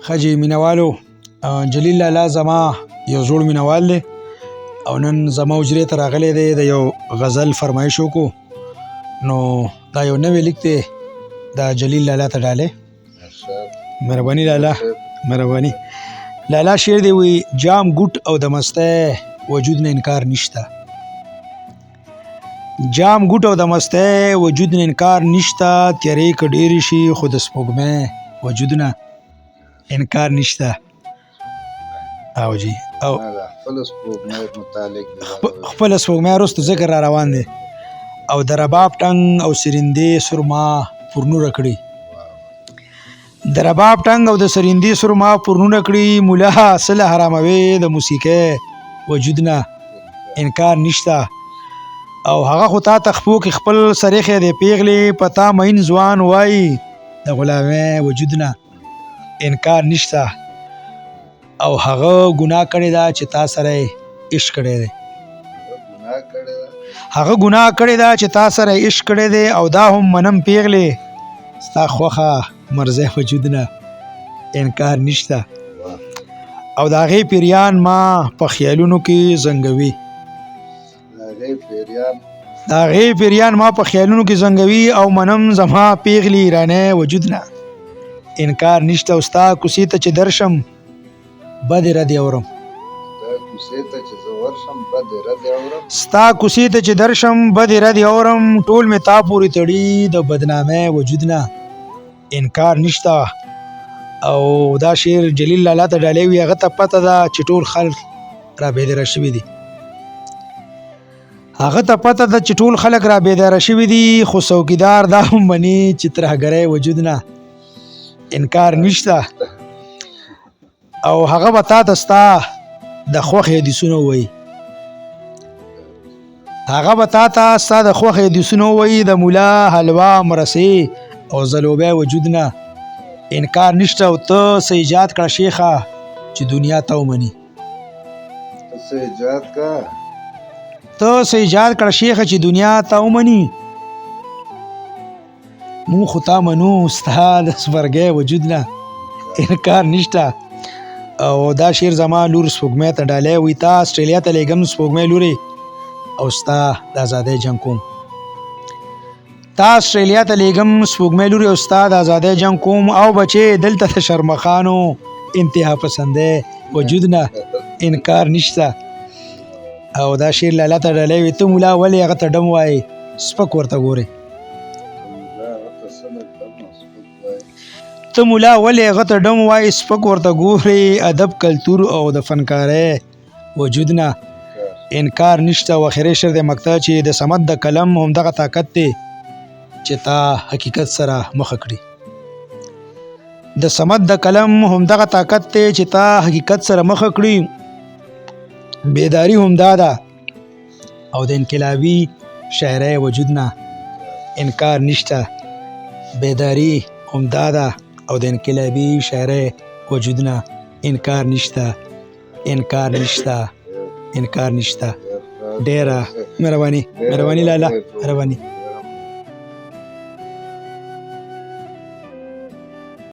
خجی مینوالو جلیل لالا زما یو زوړ مینوال دی او نن زما حجرې ته راغلی دی د یو غزل فرمایش وکړو نو دا یو نوی لیک دی دا جلیل لالا ته ډالې مهرباني لالا مهرباني لالا شعر دی وی جام ګوټ او د مستی وجود نه انکار نشته جام ګوټ او د مستی وجود نه انکار نشته تیارې که ډېرې شي خو د سپوږمۍ وجود نه انکار نشته او جی او خپل سپوږمۍ وروسته ذکر را روان دی او د رباب ټنګ او سرندې سرما پرنوره کړي د رباب ټنګ او د سرندې سرما پرنوره کړي مولا اصله حراموي د موسیقۍ وجود نه انکار نشته او هغه خو تا تخپو کې خپل سریخې د پیغلې پتا مین ځوان وای د غلامۍ وجود نه انکار نشته او هغه ګناه کړی دا چې تا سره عشق کړی دی هغه ګناه کړی دا چې تا سره عشق کړی دی او دا هم منم پیغلې ستا خوښه مرزه وجود نه انکار نشته او د هغې پیریان ما په خیالونو کې زنګوي د هغې پیریان ما په خیالونو کې زنګوي او منم زما پیغلې ایرانی وجود نه انکار نشته او ستا کوڅې ته چې درشم بد ردې اورم ستا کوڅې ته چې درشم بد ردې اورم ټول مې تا پورې تړي د بدنامۍ وجود نه انکار نشته او دا شعر جلیل لالا ته ډالۍ وي هغه ته پته ده چې ټول خلک را بیداره شوي دي هغه ته پته ده چې ټول خلک را بیداره شوي دي خو څوکیدار دا هم مني چې ترهګرۍ وجود نه انکار نشته او هغه به تا ته ستا د خوښې حدیثونه ووایي هغه به تا ته ستا د خوښې حدیثونه ووایي د مولا حلوا مرسې او ځلوبۍ وجود نه انکار نشته او ته څه ایجاد کړه شیخه چې دنیا ته ومني ته څه ایجاد کړه شیخه چې دنیا ته ومني مونږ خو تا منو ستا د سپرګۍ وجود نه انکار نشته او دا شعر زما لور سپوږمۍ ته ډالۍ وي تا اسټرالیا ته لیږم سپوږمۍ لورې او ستا د ازادۍ جنګ کوم تا اسټرالیا ته لیږم سپوږمۍ لورې او ستا د ازادۍ جنګ کوم او بچې دلته د شرمخانو انتها پسندۍ وجود نه انکار نشته او دا شعر لالا ته ډالۍ وي ته مولا ولې هغه ته ډم وایې سپک ورته ګورې ته مولا ولې هغه ته ډم وایې سپک ورته ګورې ادب کلتور او د فنکارۍ وجود نه انکار نشته او اخري شعر د مقطع چې د صمد د قلم همدغه طاقت دی چې تا حقیقت سره مخه کړي د صمد د قلم همدغه طاقت دی چې تا حقیقت سره مخه کړي بیداری همدا ده او د انقلابي شاعرۍ وجود نه انکار نشته بیداری همدا ده او د انقلابي شاعرۍ وجود نه انکار نشته انکار نشته انکار نشته ډیره مهرباني لالا مهرباني